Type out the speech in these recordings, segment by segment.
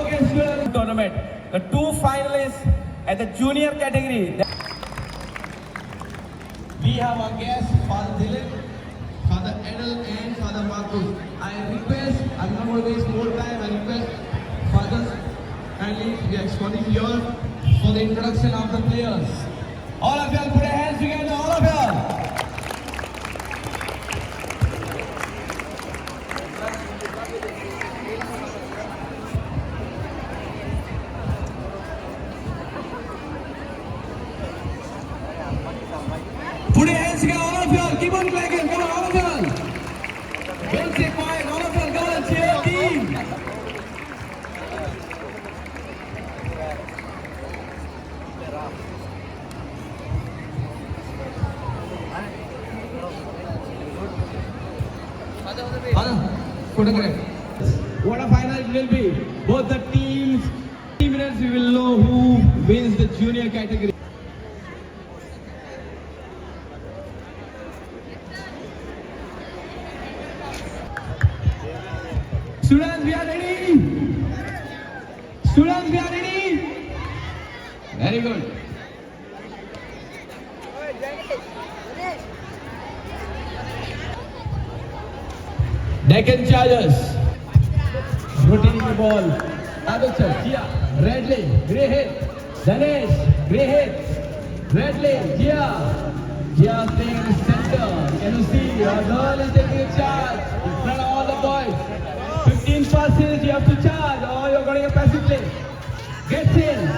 Okay, students. Tournament. The two finalists at the junior category. We have our guests, Father Dylan, Father Edel, and Father Marcus. I request, I'm not going to waste more time, I request Fathers, kindly, we are escorting you all for the introduction of the players. All of y'all put your hands together, all of y'all. Put your hands together, all of y'all. Keep on clapping. Come on, all of y'all. Don't stay quiet. All of y'all, come on, cheer your team. Photograph. What a final it will be. Both the teams, 3 minutes we will know who wins the junior category. Students, we are ready. Students, we are ready. Very good. Deccan Chargers. Rotating the ball. Aditya, Gia, red lane, grey head. Danesh, grey head. Red lane, Gia. Gia staying in the center. Can you see? Our girl is taking a charge in front of all the boys. 15 passes, you have to charge or you're going to get passive play. Gets in.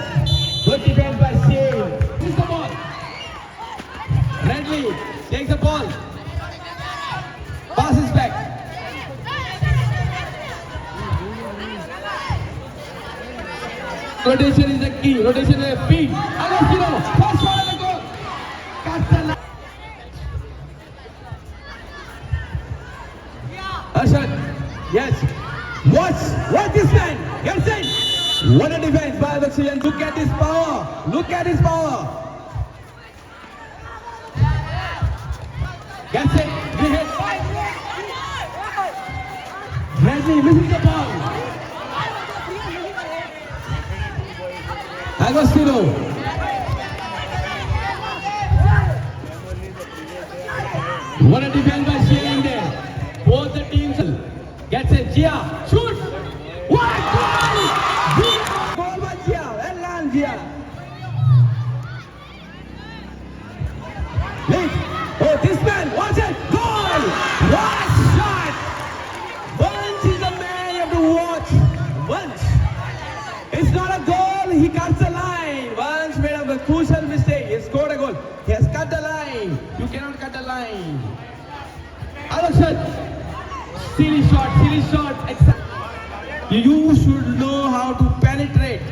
Good defense by Shane. Takes the ball. Redley takes the ball. Passes back. Rotation is the key. Rotation is the feet. Agostino. First shot at the goal. Castella. Arshad. Yes. Watch this man. Gets in. What a defense by the Chilean. Look at his power. Look at his power. Gets it. He hit. Bradley misses the ball. Agostino. What a defense by Shane there. Both the teams. Gets it. Gia. Shoot. What goal! Goal by Gia. Well done, Gia. Late. Oh, this man. Watch it. Goal. What shot. Bunch is a man you have to watch. Bunch. It's not a goal. He cuts the line. Bunch made a crucial mistake. He scored a goal. He has cut the line. You cannot cut the line. Alakshad. Silly shot. You should know how to penetrate.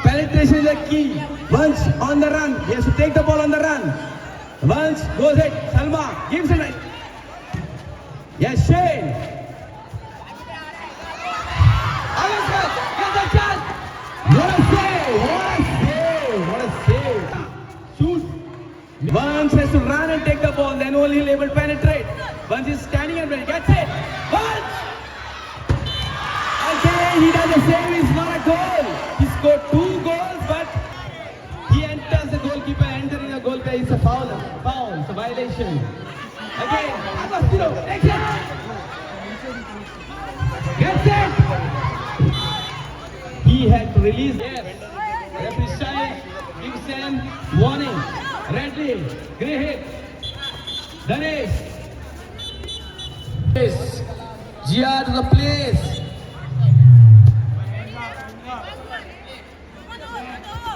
Penetration is the key. Bunch on the run. He has to take the ball on the run. Bunch goes it. Salma gives it right. Yes, Shane. Alakshad gets a chance. What a save. Shoot. Bunch has to run and take the ball. Then only he'll able to penetrate. Bunch is standing and ready. Gets it. Bunch. Okay, he does the same. It's not a goal. He scored 2 goals, but he enters the goalkeeper. Entering the goalkeeper is a foul. It's a violation. Again, Agostino takes it. Gets it. He had to release. Yes. Referee Shine gives them warning. Redley, grey hit. Danesh. Gia to the place.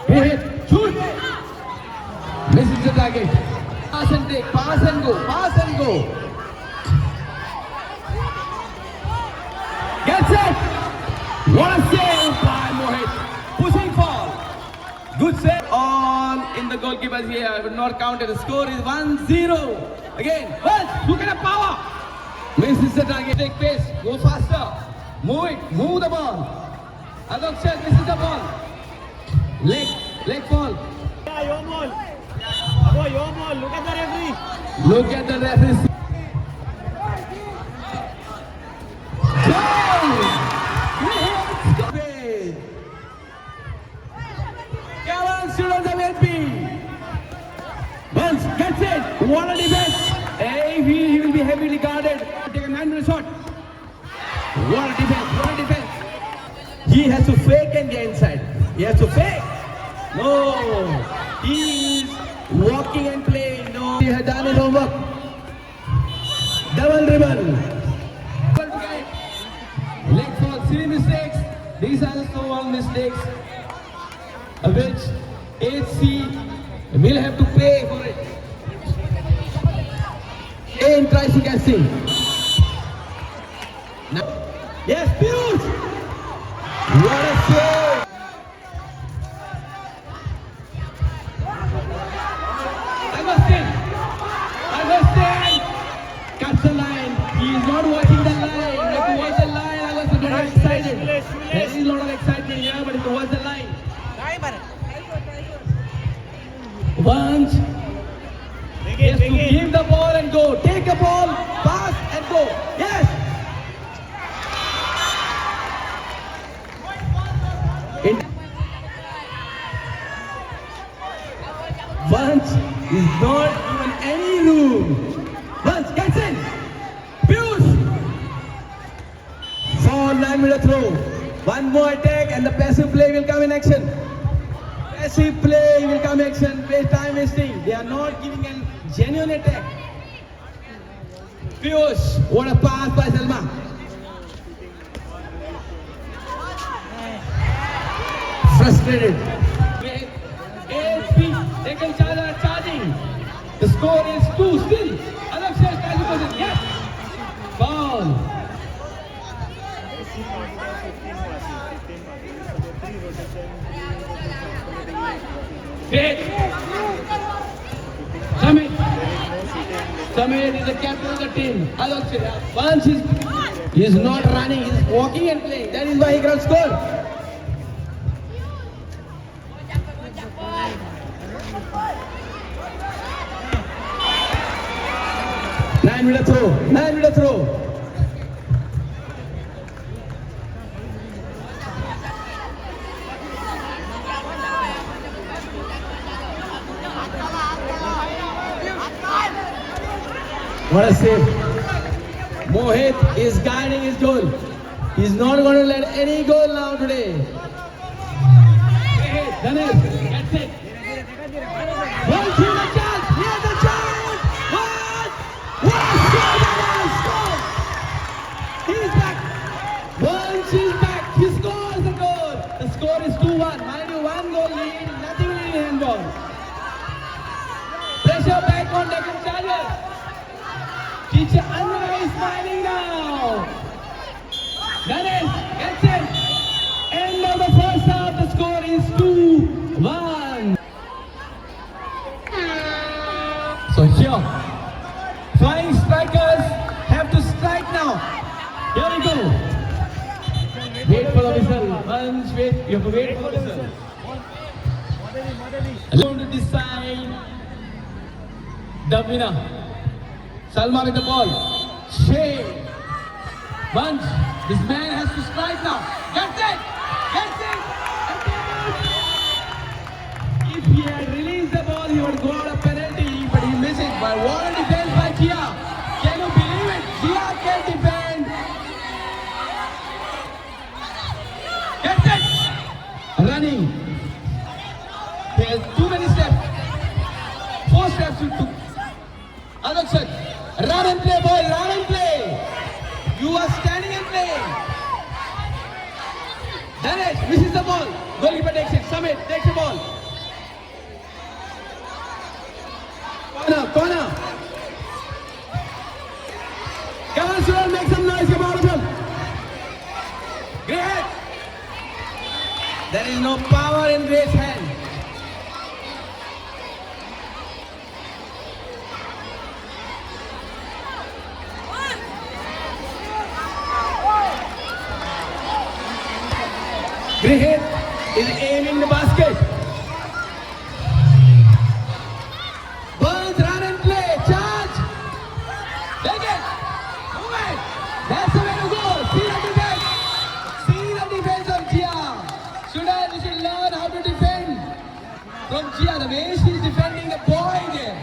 Hit. Shoot. Misses the target. Pass and take. Pass and go. Gets it. What a save by Mohit. Pushing fall. Good save. All in the goalkeeper's here. But not counted. The score is 1-0. Again. Look at the power. Misses the target. Take pace. Go faster. Move it. Move the ball. Adokshan misses the ball. Leg ball. Your ball. Look at the referee. Look at the referee. Goal! what a defense. Hey, he will be heavily guarded. Take a 9-minute shot. What a defense, what a defense. He has to fake and get inside. He has to fake. No, he is walking and playing. No, he has done his homework. Double dribble. Leg fall, silly mistakes. These are the small mistakes which HC will have to pay for it. And tries to catch him. Now, yes, Piyush! What a save! Agustin cuts the line. He is not watching the line. If he watch the line, Agustin is not excited. There is a lot of excitement here, but if you watch the line. Once he has to give the ball and go. Take the ball, pass and go. Yes! Once is not even any room. Once gets in. Piyush! For 9-minute throw. One more attack and the passive play will come in action. Passive play will come in action. Play time wasting. They are not giving a genuine attack. Piyush, what a pass by Salma. Frustrated. ASP, second charger charging. The score is 2 still. Alexia is trying to position. Yes. Ball. Great. Samir is the captain of the team. Alexia, once he is not running, he is walking and playing. That is why he cannot score. Nine-minute throw. What a save. Mohit is guiding his goal. He's not going to let any goal now today. Done it. That's it. One, two, the chance. Here's the chance. What a score! He's back. Once he's back, he scores the goal. The score is 2-1. Mind you, 1 goal lead, nothing in handball. Pressure back on Deccan Chargers. Teacher Anwar is smiling now. Ganesh gets in. End of the first half, the score is 2-1. So here, flying strikers have to strike now. Here we go. Wait for the whistle. Once wait, you have to wait for the whistle. Going to decide the winner. Salma with the ball. Shea. Once. This man has to strike now. Gets it! If he had released the ball, he would go out a penalty, but he misses. But what a defense by Gia. Can you believe it? Gia can defend. Gets it! Running. There's too many steps. 4 steps you took. Alexia. Run and play, boy, run and play. You are standing and playing. Ganesh misses the ball. Goalkeeper takes it. Samit takes the ball. Corner. Come on, Suran, make some noise. Come on, Great. There is no power in Grace's hand. Grihit is aiming the basket. Burns, run and play. Charge. Take it. Move it. That's the way to go. See the defense. See the defense of Gia. You should learn how to defend from Gia. The way she is defending the boy there.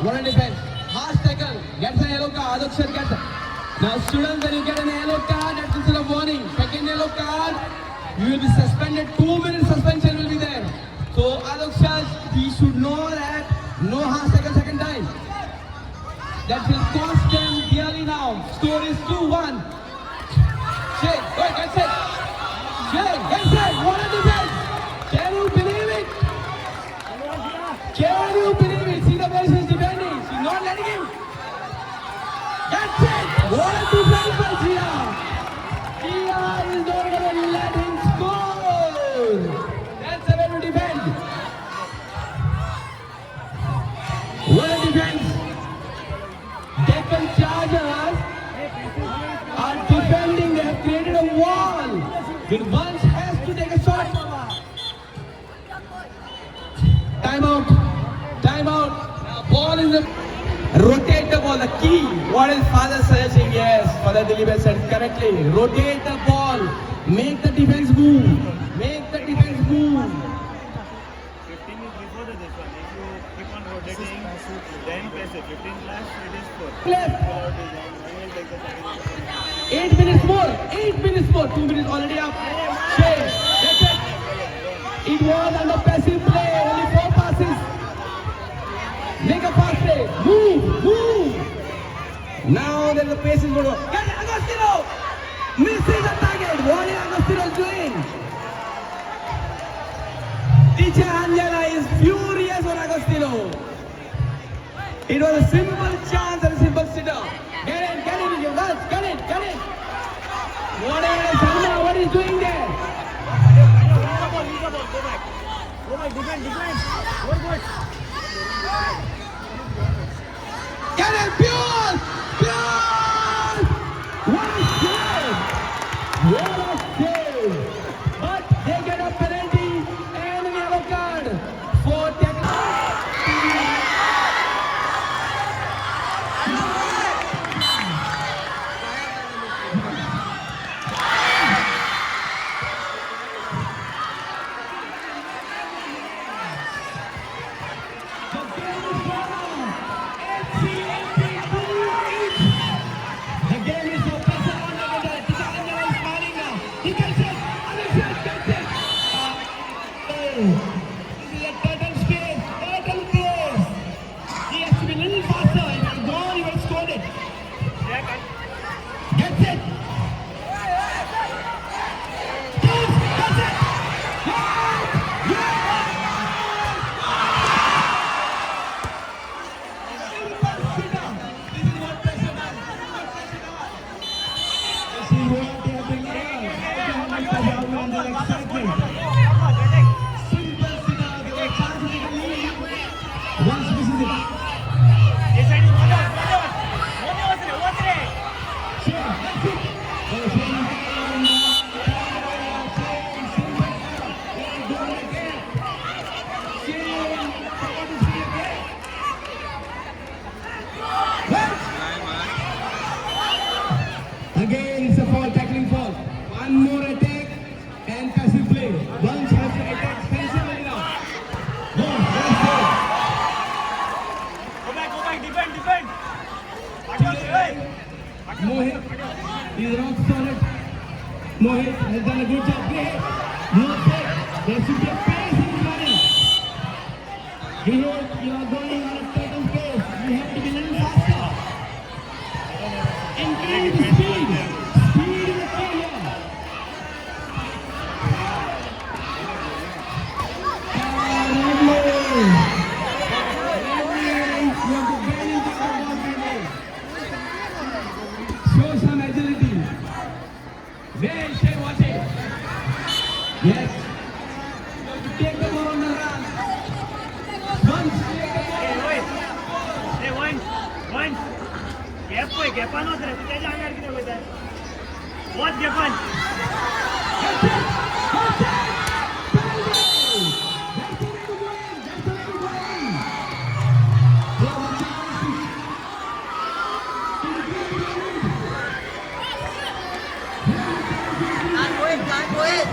What a defense. Harsh tackle. Gets a yellow card. Adakshar gets it. Now students, when you get an yellow card, that's instead of warning. Second yellow card, you will be suspended. 2 minutes suspension will be there. So Adakshar, he should know that no harsh tackle second time. That will cost them dearly now. Score is 2-1. Shane, wait, that's it. Shane, that's it. What a defense. Can you believe it? Can you believe it? See the way she's defending. She's not letting him. That's it. What a defense by Gia. Gia is not going to let him score. That's the way to defend. What a defense. Deccan Chargers are defending. They have created a wall. Vinvansh has to take a shot. Timeout. Timeout. Ball in the... Rotate the ball. The key. What is father suggesting? Yes, Father Dilip has said correctly. Rotate the ball. Make the defense move. Make the defense move. 15 is before this one. If you keep on rotating, then press it. 15 plus, it is 4. Left. When will take the second? 8 minutes more. 8 minutes more. 2 minutes already up. Shane. That's it. It was under passive play. Only 4 passes. Make a pass play. Move. Now then the pace is going to go. Get Agostino. Missing the target. What is Agostino doing? DJ Angela is furious on Agostino. It was a simple chance and a simple sitter. Get in, you guys. Get in. What is Sharma? What is doing there? Leave the ball. Go back, defend. Good. Get it, pure! What a save! But they get a penalty and a yellow card for Again, it's a foul, tackling foul. One more attack and passive play. Bunch has to attack defensively now. Go, let's go. Go back, defend. Mohit is rock solid. Mohit has done a good job. Play. No break. There should be a pace in running. Here, you are going on a certain pace. You have to be a little faster. Increase the speed. Speed is the key here. Show some agility. There, Shay, watch it. Yes. You have to take the ball on the run. Once, take the ball. Hey, one. Gap on. त्याच्या अंगावर किती होत आहे? What gap on? That's it. That's it. That's the way to win. That's the way to win. They have a chance to increase the lead. Go ahead.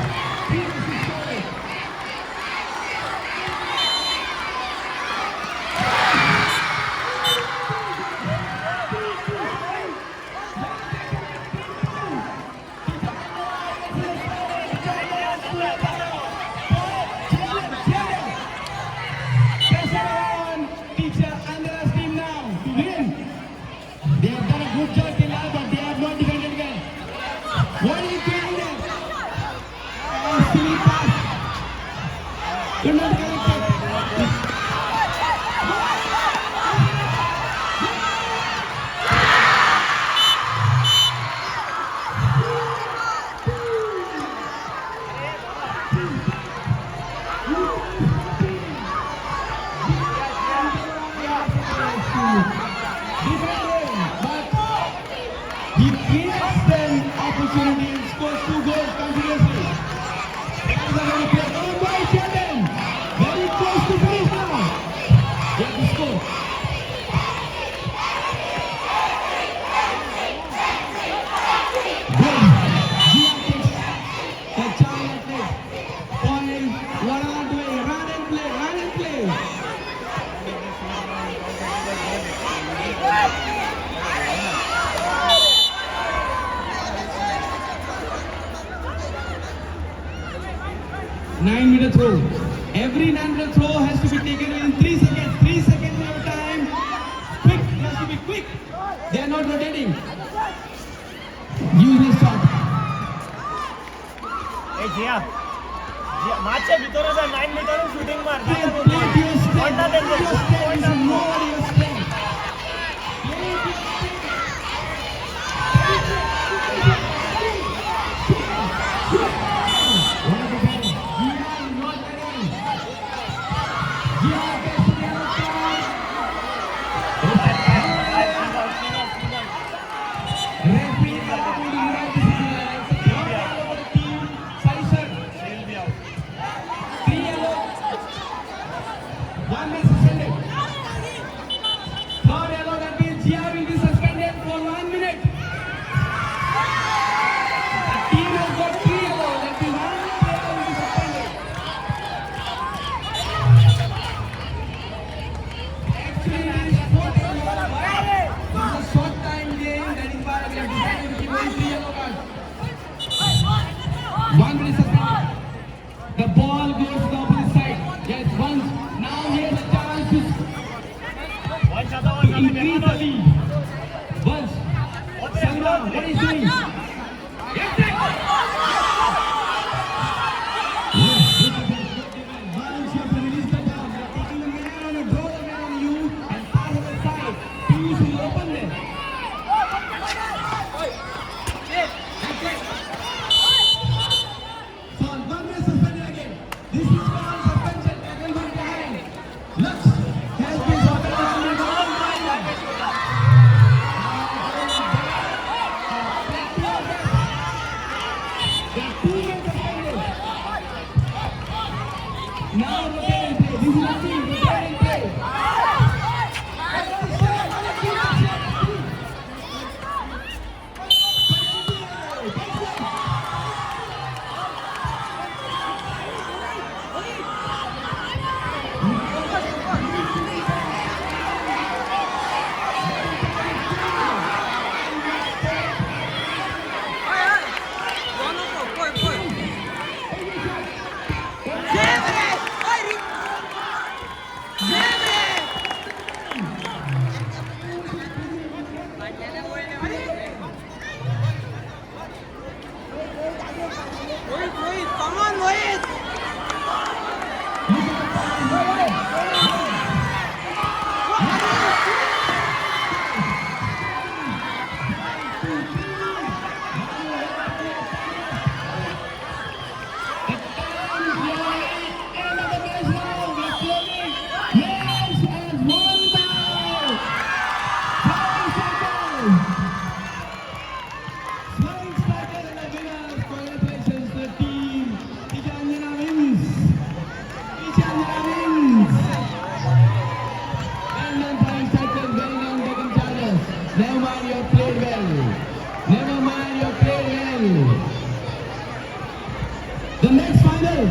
but he creates an opportunity and scores 2 goals continuously. Guys are going to play. Oh my Sheldon! Very close to finish now. He has to score. Good. Gia takes the child at it. Point. What are they doing? Run and play. Run and play. Nine-meter throw. Every 9-meter throw has to be taken in 3 seconds. 3 seconds of time. Quick. It has to be quick. They are not rotating. Use this shot. ए जिया मागच्या भितरच 9 metre shooting मार Play to your strength. पॉइंटला Play to your strength. You त्यांचे should know what your strength. Play to your One man suspended. Third yellow, that means Gia will be suspended for 1 minute. The team has got 3 yellow, that means 1 player will be suspended. Actually, it is 4 yellow, but it's a short time game, that is why we have decided to give only 3 yellow cards. 1 minute suspended. The ball goes to the opposite side. Yes, once. Now he has a chance to increase the lead. Once. Sangram, what is he doing? Yes, once you have to release the ball, you are taking the man on a draw the man on you and pass on the side. Piyush will open there. So, 1 minute suspended again. This is called suspension. Tackle from behind. Lux has been suspended on the goal line. There are 2 men suspended. Now rotate and play. This is a team. Rotate and play. Come on, Mohit! Never mind, you played well. Never mind, you played well. The next final.